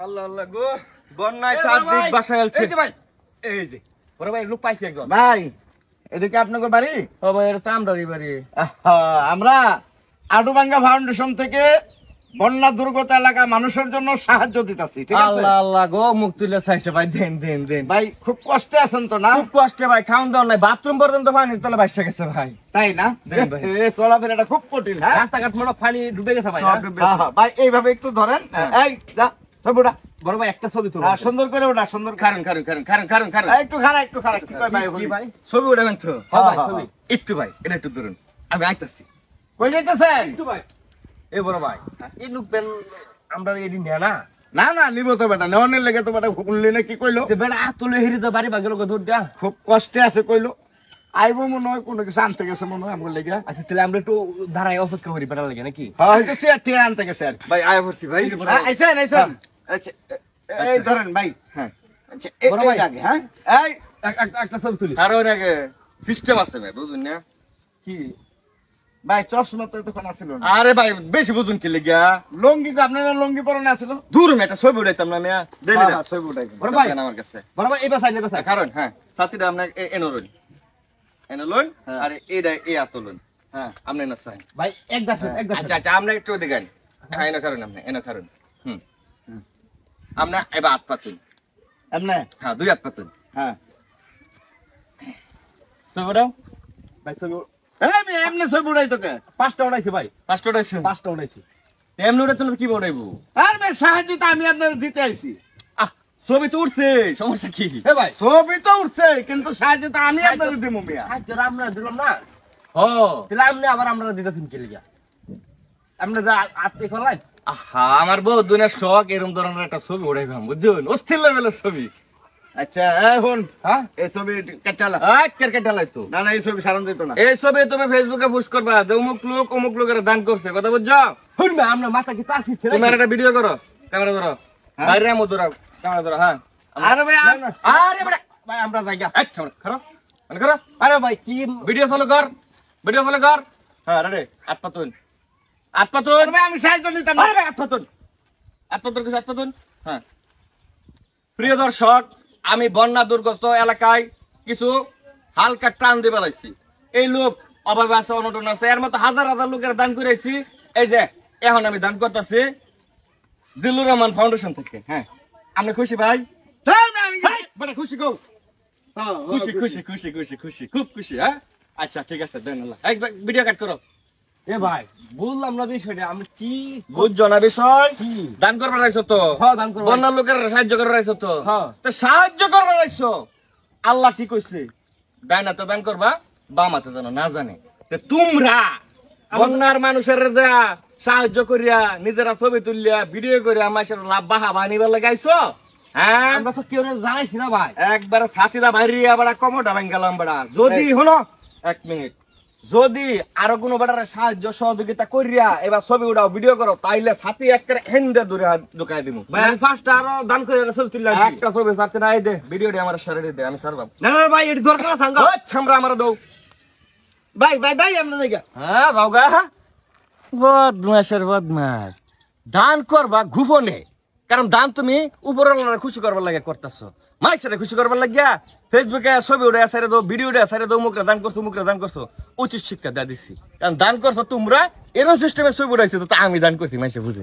আল্লাহ আল্লাহ গো, বন্যায় চারদিক বাসায় আলছে। এই যে ভাই, এই যে বড় ভাই লোক পাইছি একজন। ভাই এটা কি আপনাকে বাড়ি? ও ভাই, এটা তো আমরারই বাড়ি। আমরা আডুবাঙ্গা ফাউন্ডেশন থেকে বন্যা দুর্গত এলাকা মানুষের জন্য সাহায্য দিতেছি, ঠিক আছে? আল্লাহ আল্লাহ গো, মুখ তুলে চাইছে ভাই, দেন দেন দেন। ভাই খুব কষ্টে আছেন তো না? খুব কষ্টে ভাই, খাওন দাওয়ান নাই, বাথরুম পর্যন্ত পানির তলে ভাসে গেছে ভাই। তাই না? দেন ভাই। চলাফেরাটা খুব কঠিন। হ্যাঁ রাস্তাঘাট মনে হয় পানি ডুবে গেছে ভাই। সব ডুবে গেছে। ভাই এইভাবে একটু ধরেন। এই যা ছবিটা বড় ভাই একটা ছবি তুলো। সুন্দর করে ওটা সুন্দর করে। কারণ কারণ কারণ কারণ কারণ কারণ একটু খারাপ একটু খারাপ কি কয় ভাই? কি ভাই, ছবি উঠাবেন তো? হ্যাঁ, ভাই হ্যাঁ, ছবি একটু ভাই, এটা একটু ধরুন, আমি আইতাছি। কই যাইতেছেন? একটু ভাই, এ বড় ভাই, এই লোক বেন আমরা এডি নেয়া না। না না নিব তো বেটা, নেওয়ানের লেগে তো বেটা শুনলি না কি কইলো? যে বেটা আতলে হেরি তো বাড়ি বাগের লোক ধর দেয়া। খুব কষ্টে আছে কইলো। আইবো মনে হয় কোনো কিছু আনতে গেছে মনে হয় আমগুলো লেগে। আচ্ছা তাহলে আমরা একটু দাঁড়াই অপেক্ষা করি বেটা লাগে নাকি? হ্যাঁ হয়তো চেয়ার টিয়ার আনতে গেছে আর কি। ভাই আয়া পড়ছি ভাই। আইসেন আইসেন। আচ্ছা এই ধরেন ভাই। হ্যাঁ, আচ্ছা বড় এই ভাই। আগে হ্যাঁ এই একটা ছবি তুলি। আর ওর আগে সিস্টেম আছে ভাই, বুঝুন না? কি ভাই চশমা তো তখন আছিল না। আরে ভাই বেশি বুঝুন কি লেগা? লঙ্গি তো আপনারা লঙ্গি পরনে আছিল? দূর একটা ছবি উঠাইতাম না মিয়া, দেলি না ছবি উঠাই। বড় ভাই, দেন আমার কাছে। বড় ভাই এবার সাইড এবার সাইড। কারণ হ্যাঁ সাথীটা আপনার এনরুন এনলুন হ্যাঁ। আর এইটা এই আতলুন, হ্যাঁ আপনি না চাই। ভাই এক দাস এক দাস। আচ্ছা আচ্ছা, আপনি একটু দেখেন। হ্যাঁ এনে কারণ আপনি এনে কারণ আপনি এবার হাত পাতুন। এমনে হ্যাঁ দুই হাত পাতুন। হ্যাঁ ছবি উঠাও। ভাই ছবি আমি এমনে ছবি উঠাই তোকে। পাঁচটা উঠাইছি ভাই, পাঁচটা উঠাইছেন? পাঁচটা উঠাইছি। এমনি উঠাইতে হলে কি উঠাইবো? আর ভাই সাহায্য তো আমি আপনার দিতে আইছি। আহ ছবি তো উঠছে, সমস্যা কি? হে ভাই, ছবি তো উঠছে কিন্তু সাহায্য তো আমি আপনার দিব মিয়া। সাহায্য আমরা দিলাম না, ও তাহলে আপনি আবার আমরা দিতেছেন কি লিগা? আপনি যা আত্মীয় করলেন। আহা, আমার বউ দুনিয়ার শখ এরকম ধরনের একটা ছবি উঠাইবাম, বুঝছেন? অস্থির লেভেলের ছবি। আচ্ছা এখন হ্যাঁ এই ছবি কাটালা। ক্রিকেট ঢালাই তো না না এই ছবি সারান দিত না। এই ছবি তুমি ফেসবুকে পোস্ট করবা যে অমুক লোকের দান করছে, কথা বুঝছো? শুনবে আমরা মাথা কি তার শিখছে তুমি একটা ভিডিও করো, ক্যামেরা ধরো, বাইরে আমো ধরো, ক্যামেরা ধরো। হ্যাঁ আরে ভাই আরে বেটা ভাই আমরা জায়গা। আচ্ছা করো মানে করো, আরে ভাই কি ভিডিও ফলো কর, ভিডিও ফলো কর। হ্যাঁ রেডি, হাত পাতুন, হাত পাতুন। ভাই আমি সাহায্য দিতাম না। আরে ভাই হাত পাতুন, হাত পাতুন, হাত পাতুন। হ্যাঁ প্রিয় দর্শক, আমি বন্যা দুর্গত এলাকায় কিছু হালকা টান দিয়ে বেলাইছি। এই লোক অভাবে আছে, অনটন আছে, এর মতো হাজার হাজার লোকের দান করেছি। এই যে এখন আমি দান করতেছি জিল্লুর রহমান ফাউন্ডেশন থেকে। হ্যাঁ আপনি খুশি ভাই? বড় খুশি গো, খুশি খুশি খুশি খুশি খুশি, খুব খুশি। হ্যাঁ আচ্ছা ঠিক আছে, দেন আল্লাহ। ভিডিও কাট করো। এ ভাই বললাম না বিষয়টা, আমি কি বুঝছো না বিষয়? কি দান করবার রাইছো তো, হ্যাঁ দান করব। বন্যার লোকের সাহায্য করবার রাইছো তো। হ্যাঁ। তো সাহায্য করবার রাইছো, আল্লাহ কি কইছে? ডাইনাতে দান করবা, বামাতে যেন না জানে। তো তোমরা বন্যার মানুষের যা সাহায্য করিয়া নিজেরা ছবি তুলিয়া ভিডিও করিয়া মানুষের লাভ বাহা বানিবার লাগাইছো। হ্যাঁ আমরা তো কেউ জানাইছি না ভাই। একবার ছাতিরা বাইরে আবার কমোটা ভাঙ গেলাম বেড়া। যদি হলো এক মিনিট, যদি আরো কোনো বেটার সাহায্য সহযোগিতা করিয়া এবার ছবি উঠাও, ভিডিও করো, তাইলে ছাতি একটা হেন্দে দূরে ঢুকাই দিব। ভাই আমি ফার্স্ট আরো দান করে ছবি তুললাম। একটা ছবি ছাতি নাই দে, ভিডিওটি আমার সারে দে, আমি সারবাম। না না ভাই এর দরকার আছে আঙ্গা। আমরা আমার দৌ। ভাই ভাই ভাই আমরা জায়গা। হ্যাঁ বাউগা, বদমাশের বদমাশ। দান করবা গোপনে, কারণ দান তুমি উপরওয়ালারে খুশি করবার লাগে করতেছো, মাইসেরে খুশি করবার লাগিয়া ফেসবুকে ছবি উঠে সারে দাও, ভিডিও উঠে সারে দাও, মুখরে দান করছো, মুখরে দান করছো। উচিত শিক্ষা দেয়া দিচ্ছি, কারণ দান করছো তোমরা, এরকম সিস্টেমে ছবি উঠাইছে তো আমি দান করছি, মাইসে বুঝে।